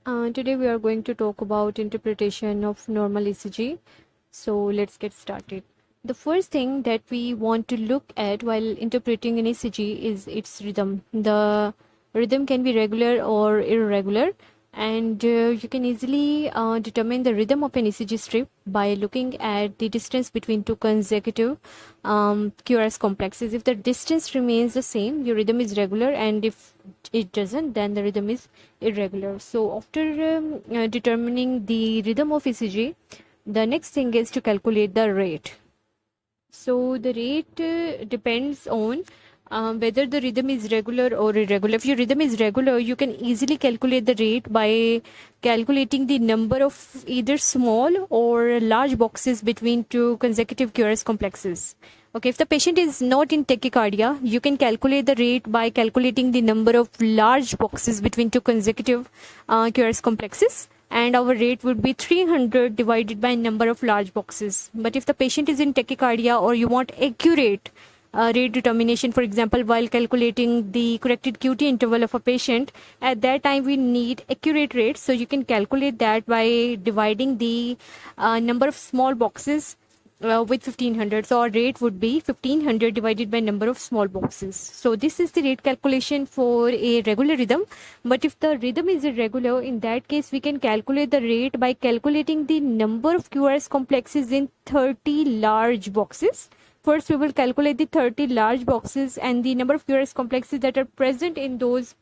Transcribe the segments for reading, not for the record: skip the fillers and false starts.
Today we are going to talk about interpretation of normal ECG. So let's get started. The first thing that we want to look at while interpreting an ECG is its rhythm. The rhythm can be regular or irregular, and you can easily determine the rhythm of an ECG strip by looking at the distance between two consecutive QRS complexes. If the distance remains the same, your rhythm is regular, and if it doesn't, then the rhythm is irregular. So after determining the rhythm of ECG, the next thing is to calculate the rate. So the rate depends on whether the rhythm is regular or irregular. If your rhythm is regular, you can easily calculate the rate by calculating the number of either small or large boxes between two consecutive QRS complexes. Okay, if the patient is not in tachycardia, you can calculate the rate by calculating the number of large boxes between two consecutive QRS complexes, and our rate would be 300 divided by number of large boxes. But if the patient is in tachycardia, or you want accurate rate determination, for example, while calculating the corrected QT interval of a patient, at that time we need accurate rates. So you can calculate that by dividing the number of small boxes with 1500. So our rate would be 1500 divided by number of small boxes. So this is the rate calculation for a regular rhythm. But if the rhythm is irregular, in that case we can calculate the rate by calculating the number of QRS complexes in 30 large boxes. First we will calculate the 30 large boxes and the number of QRS complexes that are present in those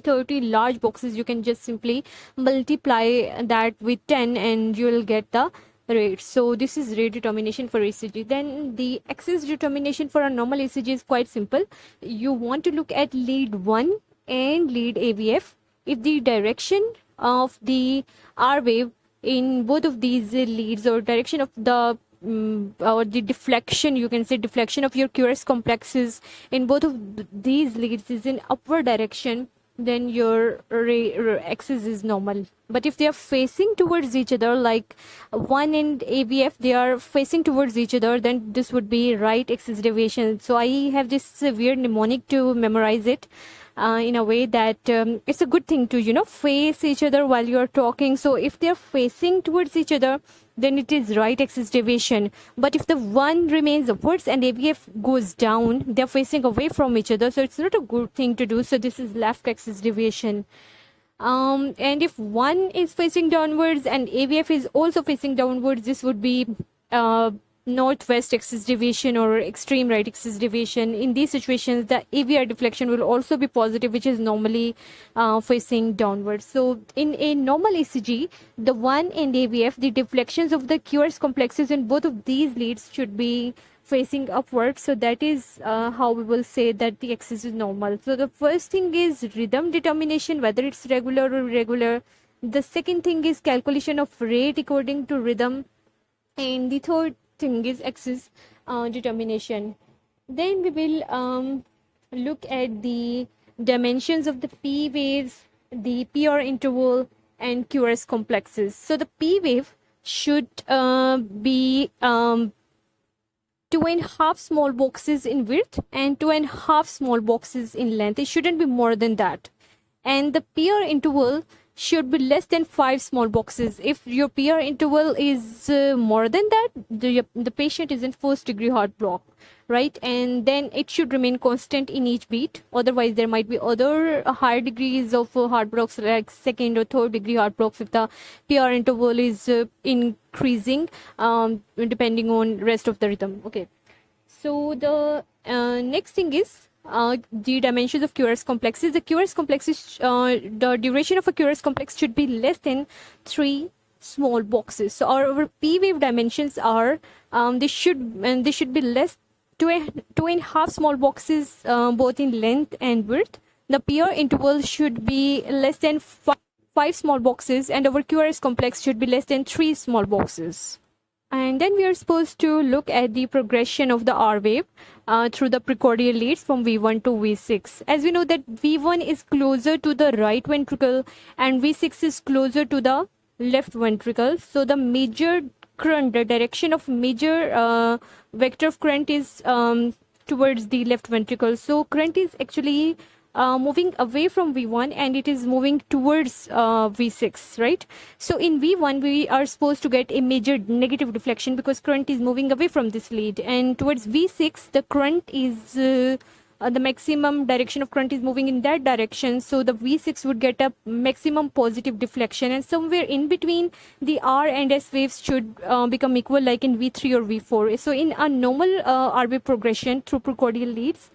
30 large boxes. You can just simply multiply that with 10 and you will get the rate. So this is rate determination for ECG. Then the axis determination for a normal ECG is quite simple. You want to look at lead 1 and lead AVF. If the direction of the R wave in both of these leads, or direction of the or the deflection, you can say deflection of your QRS complexes in both of these leads is in upward direction, then your axis is normal. But if they are facing towards each other, like 1 and AVF, they are facing towards each other, then this would be right axis deviation. So I have this weird mnemonic to memorize it in a way that it's a good thing to face each other while you're talking. So if they're facing towards each other, then it is right axis deviation. But if the one remains upwards and AVF goes down, they're facing away from each other, so it's not a good thing to do. So this is left axis deviation. And if one is facing downwards and AVF is also facing downwards, this would be northwest axis deviation or extreme right axis deviation. In these situations, the AVR deflection will also be positive, which is normally facing downwards. So in a normal ECG, the 1 and AVF, the deflections of the QRS complexes in both of these leads should be facing upwards. So that is how we will say that the axis is normal. So the first thing is rhythm determination, whether it's regular or irregular. The second thing is calculation of rate according to rhythm. And the third thing is axis determination. Then we will look at the dimensions of the P waves, the PR interval, and QRS complexes. So the P wave should be 2.5 small boxes in width and 2.5 small boxes in length. It shouldn't be more than that. And the PR interval should be less than 5 small boxes. If your PR interval is more than that, the patient is in first degree heart block, right? And then it should remain constant in each beat. Otherwise, there might be other higher degrees of heart blocks, like second or third degree heart blocks, if the PR interval is increasing depending on rest of the rhythm. Okay, so the next thing is the dimensions of QRS complexes. The QRS complexes, the duration of a QRS complex should be less than 3 small boxes. So our P wave dimensions are they should be less 2.5 small boxes both in length and width. The PR interval should be less than 5 small boxes, and our QRS complex should be less than 3 small boxes. And then we are supposed to look at the progression of the R wave through the precordial leads from V1 to V6. As we know that V1 is closer to the right ventricle and V6 is closer to the left ventricle. So the major current, the direction of major vector of current is towards the left ventricle. So current is actually moving away from V1 and it is moving towards V6, right? So in V1 we are supposed to get a major negative deflection because current is moving away from this lead, and towards V6 the current is the maximum direction of current is moving in that direction, so the V6 would get a maximum positive deflection, and somewhere in between the R and S waves should become equal, like in V3 or V4. So in a normal R wave progression through precordial leads,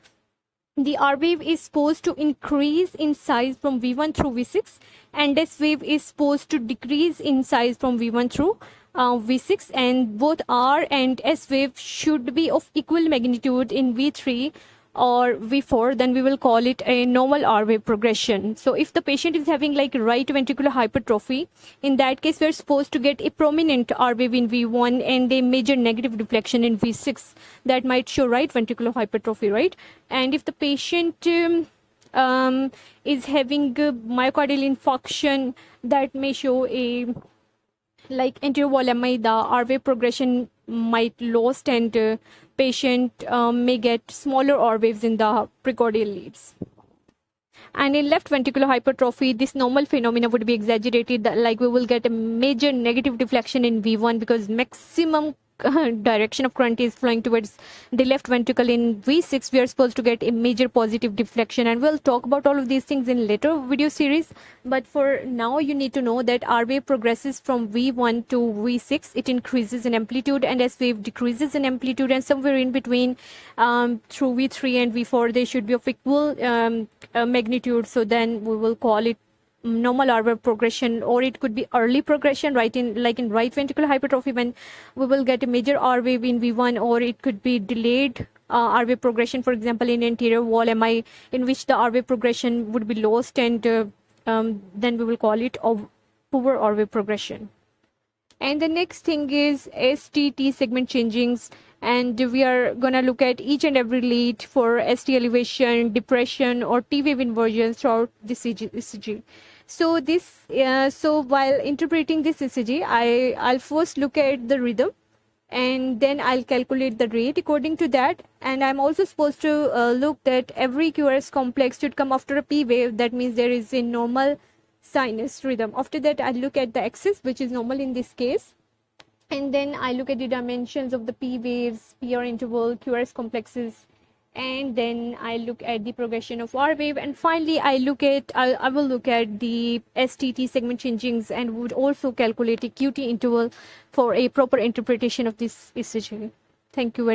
the R wave is supposed to increase in size from V1 through V6, and S wave is supposed to decrease in size from V1 through V6, and both R and S wave should be of equal magnitude in V3 or V4. Then we will call it a normal R wave progression. So if the patient is having like right ventricular hypertrophy, in that case we're supposed to get a prominent R wave in V1 and a major negative deflection in V6. That might show right ventricular hypertrophy, right? And if the patient is having myocardial infarction, that may show a like anterior wall MI, the R wave progression might lost, and patient may get smaller R waves in the precordial leads. And in left ventricular hypertrophy, this normal phenomena would be exaggerated, like we will get a major negative deflection in V1 because maximum direction of current is flowing towards the left ventricle. In V6 we are supposed to get a major positive deflection, and we'll talk about all of these things in later video series. But for now you need to know that R wave progresses from V1 to V6, it increases in amplitude, and S wave decreases in amplitude, and somewhere in between through V3 and V4 they should be of equal magnitude. So then we will call it normal R wave progression, or it could be early progression, right? In like in right ventricular hypertrophy, when we will get a major R wave in V1, or it could be delayed R wave progression, for example in anterior wall MI, in which the R wave progression would be lost, and then we will call it a poor R wave progression. And the next thing is ST segment changings, and we are gonna look at each and every lead for ST elevation, depression, or T wave inversion throughout this ECG. So this, so while interpreting this ECG, I'll first look at the rhythm, and then I'll calculate the rate according to that. And I'm also supposed to look that every QRS complex should come after a P wave. That means there is a normal sinus rhythm. After that, I look at the axis, which is normal in this case, and then I look at the dimensions of the P waves, PR interval, QRS complexes, and then I look at the progression of R wave, and finally I will look at the STT segment changings, and would also calculate a QT interval for a proper interpretation of this ECG. Thank you very much.